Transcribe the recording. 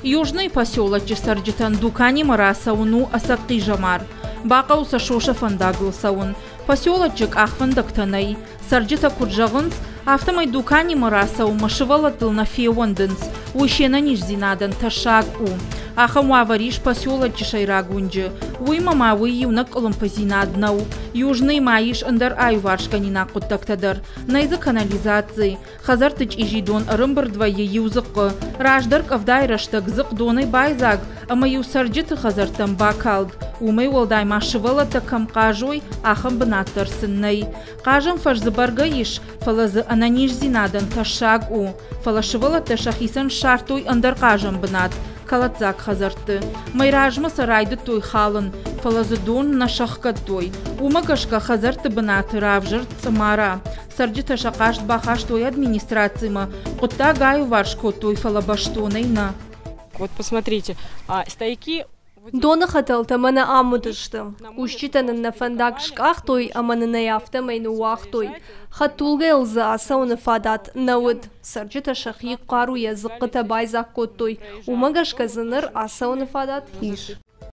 Южный поселок Сарджитан Дукани Марасауну Асакки Жамар. Бақауса Шоша Фандагл Саун. Поселочек Ахвандактанай. Сарджита Куджагунс. Автомай Дукани Марасау Машевала Тылнафеонденс. Уишена Нижзинадан Ташаг У. Ахамуавариш поселок Шайрагунджи. Уйма мауи юнак Олимпазинаднау. Южный маиш андар айваршканина Куттактадар. Найза канализации. Хазартыч Ижидон Рымбардва Юзык. Раждарк Авдайраштак Зык Доной Байзаг. Амаю Сарджита Хазартам Бакалд. Умей Волдай Машевала Такам Кажой Ахам Бнаттар Сыннай. Кажам Фашзабарга Иш. Фалазы Ананиш Зинадан Ташаг У. Фалашевала Ташахисан Шартуй андар Кажам Бнат. Калатзак Хазарты. Майражма Сарайды Той Халан. Фалазыдон Нашахка Той. Умагашка Хазарты Бнаты Равжар Цамара. Сарджита Шакашт Бахаш Той администрацияма. Кутта Гаю Варшко Той Фалабаштонайна. Вот посмотрите, стояки... Дона хотел тамана амудыштым. Ущитанын на фандак шкахтой, аманы на яфтамайну вахтой. Хатулга элза асауны фадат науд. Сарджита шахи қару языққыта байзақ коттой. Умагашка зыныр асауны фадат хиш.